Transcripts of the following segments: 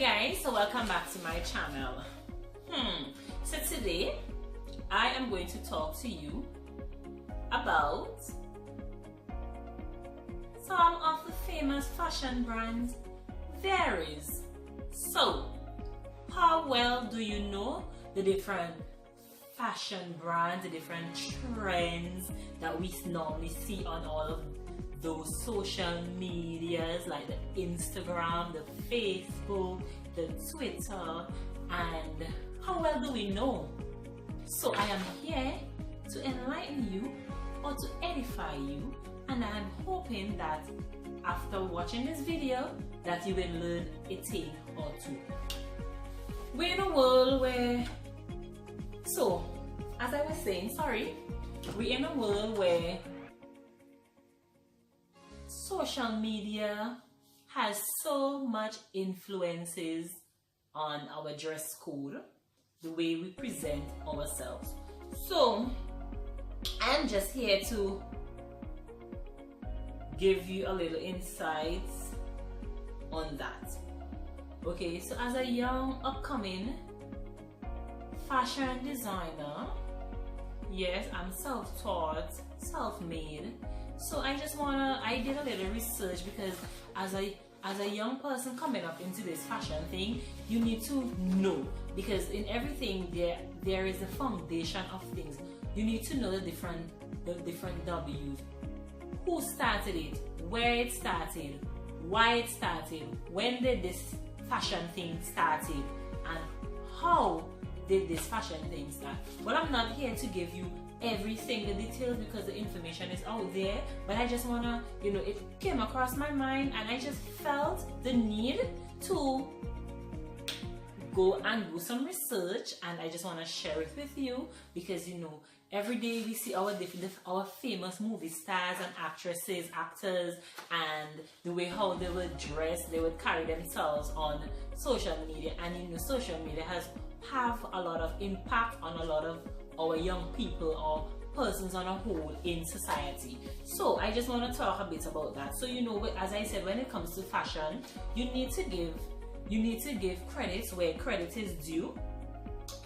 guys, so welcome back to my channel. So today I am going to talk to you about some of the famous fashion brands varies. So how well do you know the different fashion brands, the different trends that we normally see on all of those social medias like the Instagram, the Facebook, the Twitter, and how well do we know? So I am here to enlighten you or to edify you, and I'm hoping that after watching this video that you will learn a thing or two. We're in a world where, so as I was saying, we're in a world where social media has so much influences on our dress code, the way we present ourselves. So I'm just here to give you a little insights on that. Okay, so as a young upcoming fashion designer, yes, I'm self-taught, self-made. So I did a little research because as a young person coming up into this fashion thing, you need to know, because in everything there is a foundation of things. You need to know the different W's. Who started it, where it started, why it started, when did this fashion thing started, and how did this fashion thing start. Well, I'm not here to give you every single detail because the information is out there, but I just wanna, it came across my mind and I just felt the need to go and do some research, and I just want to share it with you because every day we see our famous movie stars and actresses, actors, and the way how they would dress, they would carry themselves on social media, and social media have a lot of impact on a lot of our young people or persons on a whole in society. So I just want to talk a bit about that. So as I said, when it comes to fashion, you need to give credits where credit is due,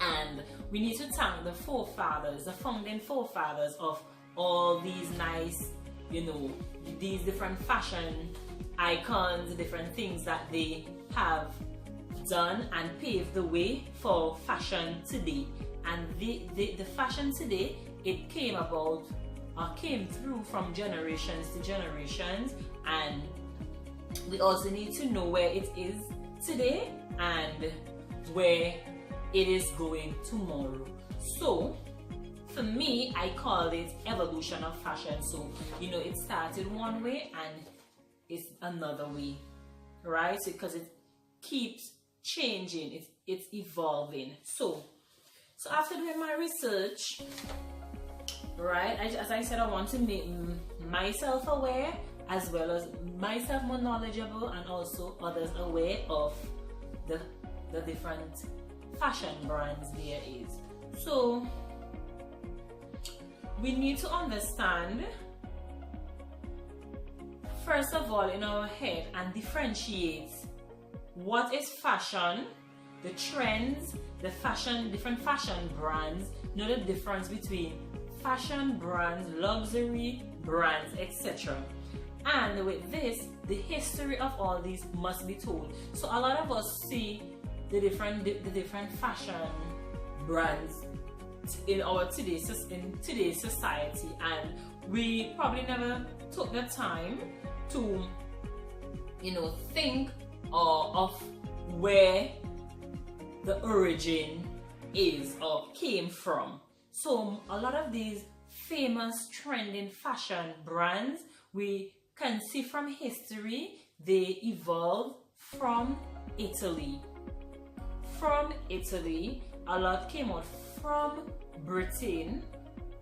and we need to thank the forefathers, the founding forefathers of all these nice, these different fashion icons, different things that they have done and paved the way for fashion today. And the fashion today, it came through from generations to generations, and we also need to know where it is today and where it is going tomorrow. So for me, I call it evolution of fashion. So it started one way and it's another way, right? Because it keeps changing, it's evolving. So after doing my research, right, as I said, I want to make myself aware, as well as myself more knowledgeable, and also others aware of the different fashion brands there is. So we need to understand, first of all, in our head, and differentiate what is fashion, the trends, different fashion brands, know the difference between fashion brands, luxury brands, etc. And with this, the history of all these must be told. So a lot of us see the different fashion brands in today's society, and we probably never took the time to think of where the origin is or came from. So a lot of these famous trending fashion brands, we can see from history, they evolved from Italy. From Italy, a lot came out from Britain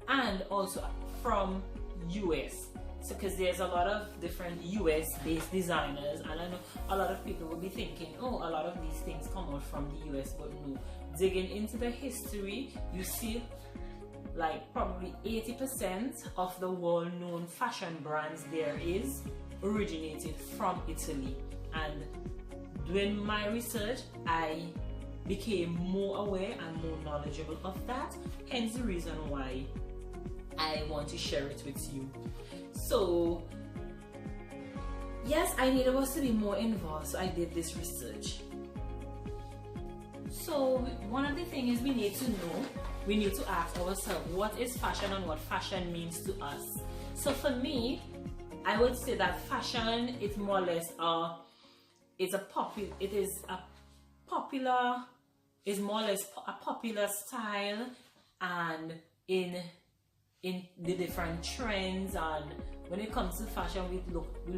and also from US. So because there's a lot of different US based designers, and I know a lot of people will be thinking, oh, a lot of these things come out from the US, but no. Digging into the history, you see like probably 80% of the world-known fashion brands there is originated from Italy, and doing my research, I became more aware and more knowledgeable of that. Hence the reason why I want to share it with you. So yes, I needed us to be more involved, so I did this research. So one of the things we need to know, we need to ask ourselves, what is fashion and what fashion means to us? So for me, I would say that fashion is more or less more or less a popular style, and in the different trends. And when it comes to fashion, we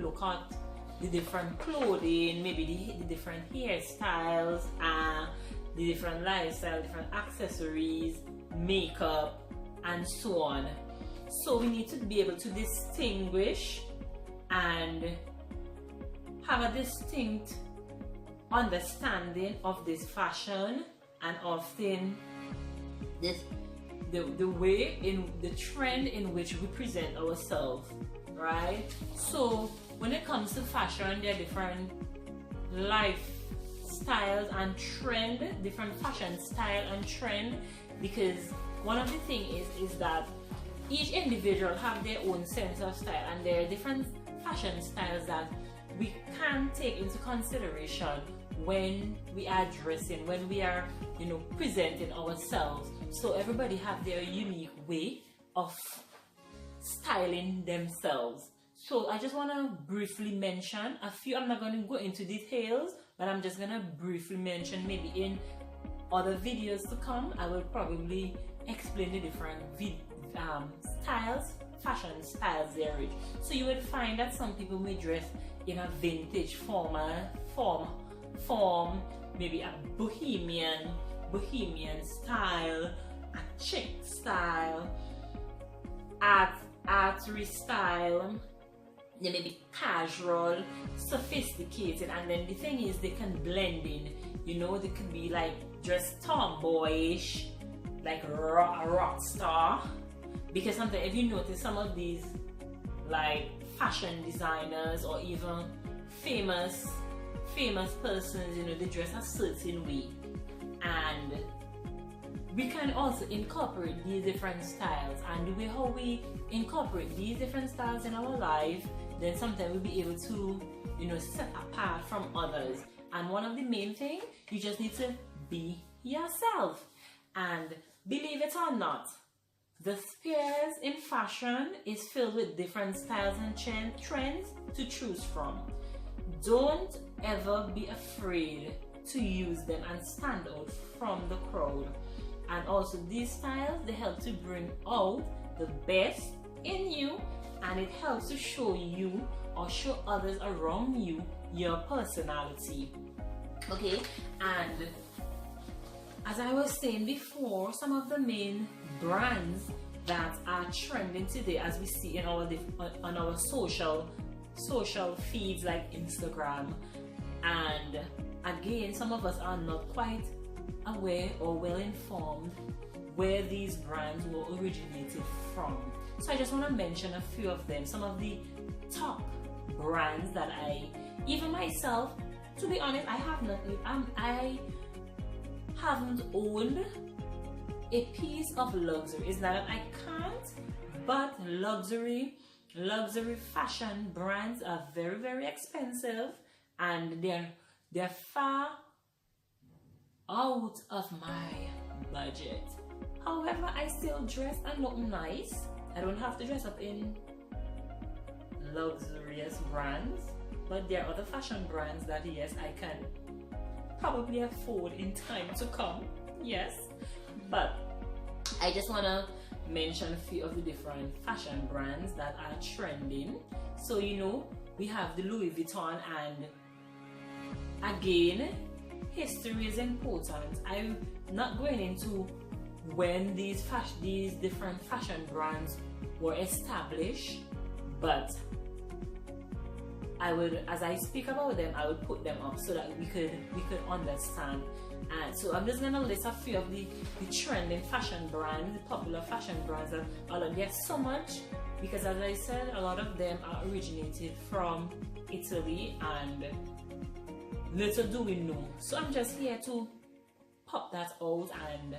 look at the different clothing, maybe the different hairstyles, the different lifestyle, different accessories, makeup, and so on. So we need to be able to distinguish and have a distinct understanding of this fashion, and often the way in the trend in which we present ourselves, right? So when it comes to fashion, there are different lifestyles and trend, different fashion style and trend, because one of the things is that each individual have their own sense of style, and there are different fashion styles that we can take into consideration when we are dressing, when we are, presenting ourselves. So everybody have their unique way of styling themselves. So I just want to briefly mention a few. I'm not going to go into details, but I'm just going to briefly mention, maybe in other videos to come, I will probably explain the different fashion styles there is. So you will find that some people may dress in a vintage form, maybe a bohemian style, a chic style, artery style, they may be casual, sophisticated, and then the thing is they can blend in. They could be like dressed tomboyish, like a rock star. Because sometimes if you notice some of these like fashion designers or even famous persons, they dress a certain way, and we can also incorporate these different styles, and the way how we incorporate these different styles in our life, then sometimes we'll be able to set apart from others. And one of the main things, you just need to be yourself. And believe it or not, the spheres in fashion is filled with different styles and trends to choose from. Don't ever be afraid to use them and stand out from the crowd. And also these styles, they help to bring out the best in you, and it helps to show you or show others around you your personality. Okay, and as I was saying before, some of the main brands that are trending today, as we see in on our social feeds like Instagram, and again, some of us are not quite aware or well informed where these brands were originated from. So I just want to mention a few of them, some of the top brands that even myself, to be honest, I haven't owned a piece of luxury. It's not that I can't, but luxury fashion brands are very, very expensive, and they're far out of my budget. However, I still dress and look nice. I don't have to dress up in luxurious brands, but there are other fashion brands that, yes, I can probably afford in time to come. Yes, but I just want to mention a few of the different fashion brands that are trending. So we have the Louis Vuitton, and again, history is important. I'm not going into when these different fashion brands were established, but I would, as I speak about them, I would put them up so that we could understand. And so I'm just gonna list a few of the trending fashion brands, the popular fashion brands that there's so much, because as I said, a lot of them are originated from Italy, and little do we know. So I'm just here to pop that out and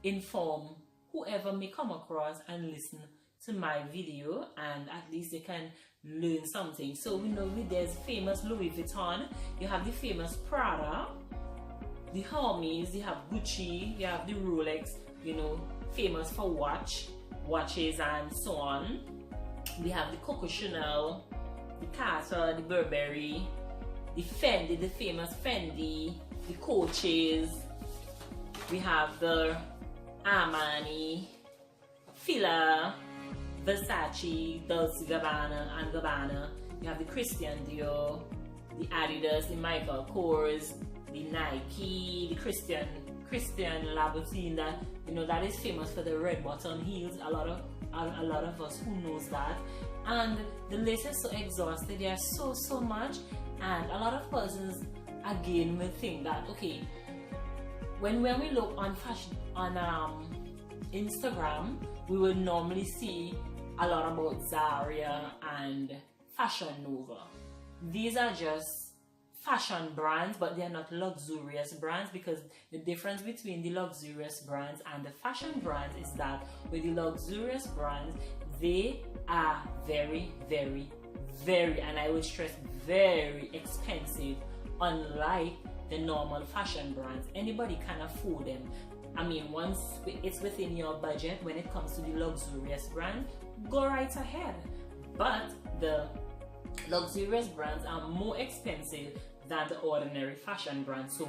inform whoever may come across and listen to my video, and at least they can learn something. So we know there's famous Louis Vuitton, you have the famous Prada, the Hermes, you have Gucci, you have the Rolex, you know, famous for watches and so on. We have the Coco Chanel, the Carter, the Burberry, the Fendi, the famous Fendi, the Coaches. We have the Armani, Fila, Versace, Dolce Gabbana and Gabbana. You have the Christian Dior, the Adidas, the Michael Kors, the Nike, the Christian Louboutin, that, you know, that is famous for the red bottom heels. A lot of us who knows that, and the list is so exhausted. There's so much, and a lot of persons again will think that, okay, when we look on fashion on Instagram, we will normally see a lot about Zara and Fashion Nova. These are just fashion brands, but they are not luxurious brands, because the difference between the luxurious brands and the fashion brands is that with the luxurious brands, they are very, and I will stress, very expensive, unlike the normal fashion brands. Anybody can afford them. I mean, once it's within your budget when it comes to the luxurious brand, go right ahead. But the luxurious brands are more expensive than the ordinary fashion brands. So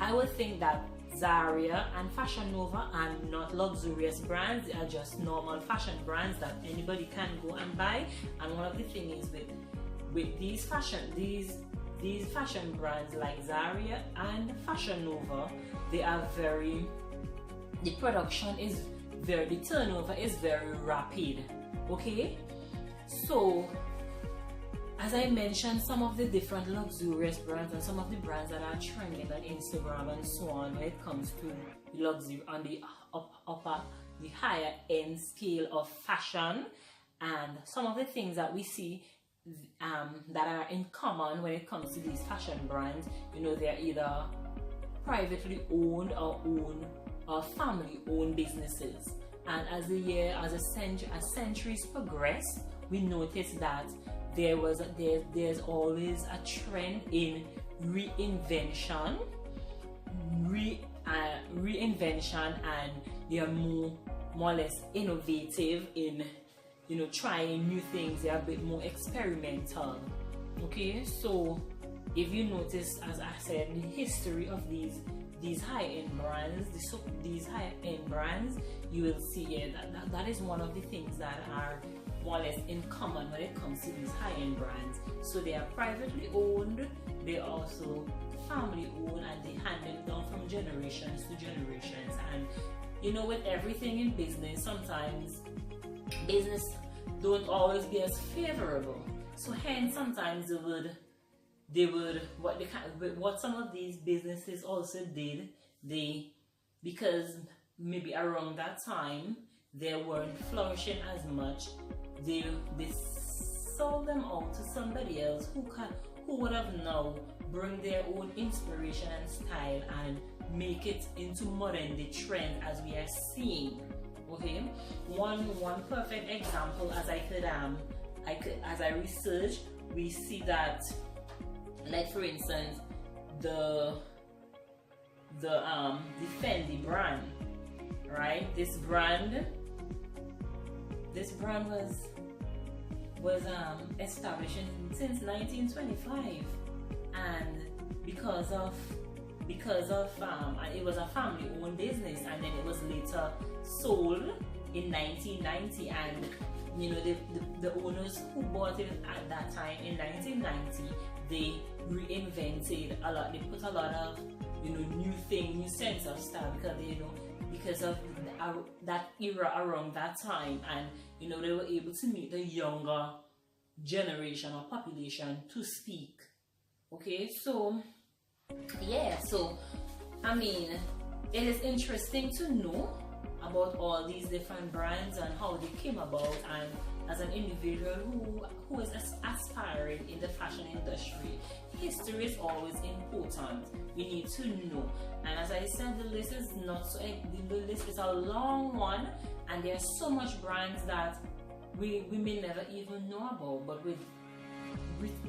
I would think that Zara and Fashion Nova are not luxurious brands, they are just normal fashion brands that anybody can go and buy. And one of the things is with these fashion brands like Zara and Fashion Nova, they are very, the production is very, the turnover is very rapid. Okay, so as I mentioned, some of the different luxurious brands and some of the brands that are trending on Instagram and so on, when it comes to luxury on the the higher end scale of fashion, and some of the things that we see that are in common when it comes to these fashion brands, you know, they're either privately owned or family owned businesses. And as centuries progress, we notice that there's always a trend in reinvention, and they are more or less innovative in, you know, trying new things. They are a bit more experimental. Okay, so if you notice, as I said, the history of these high-end brands, these high-end brands, you will see that is one of the things that are more or less in common when it comes to these high-end brands. So they are privately owned, they are also family owned, and they hand them down from generations to generations. And you know, with everything in business, sometimes business don't always be as favorable. So hence sometimes what some of these businesses also did, because maybe around that time they weren't flourishing as much, they sold them out to somebody else who would have now bring their own inspiration and style and make it into modern day trend as we are seeing. Okay, one perfect example, as as I research, we see that, like for instance, the Fendi brand, right? This brand was established since 1925, and because of it was a family-owned business, and then it was later sold in 1990, and you know, the owners who bought it at that time in 1990, they reinvented a lot. They put a lot of, you know, new sense of style, because of that era around that time, and you know, they were able to meet the younger generation or population to speak. Okay, so yeah, so I mean, it is interesting to know about all these different brands and how they came about, and as an individual who is aspiring in the fashion industry, history is always important. We need to know. And as I said, the list is the list is a long one, and there's so much brands that we may never even know about. But with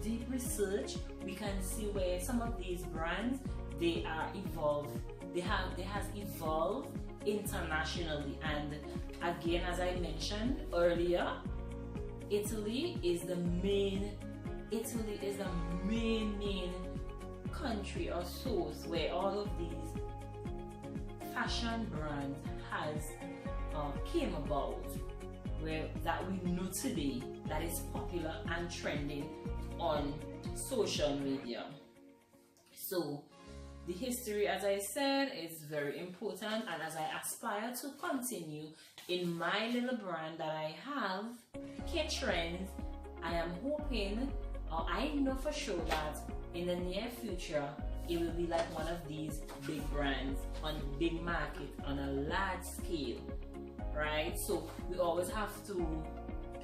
deep research, we can see where some of these brands, they are evolved. They has evolved internationally. And again, as I mentioned earlier, Italy is the main country or source where all of these fashion brands came about, where that we know today, that is popular and trending on social media. So the history, as I said, is very important, and as I aspire to continue in my little brand that I have, K-Trends, I am hoping, or I know for sure that in the near future it will be like one of these big brands on big market on a large scale, right? So we always have to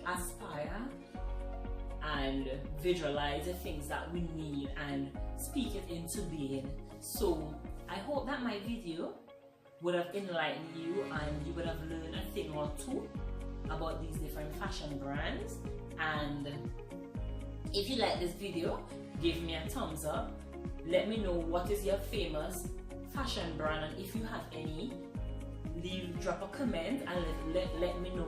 aspire and visualize the things that we need and speak it into being. So I hope that my video would have enlightened you and you would have learned a thing or two about these different fashion brands. And if you like this video, give me a thumbs up. Let me know what is your famous fashion brand, and if you have any, drop a comment and let me know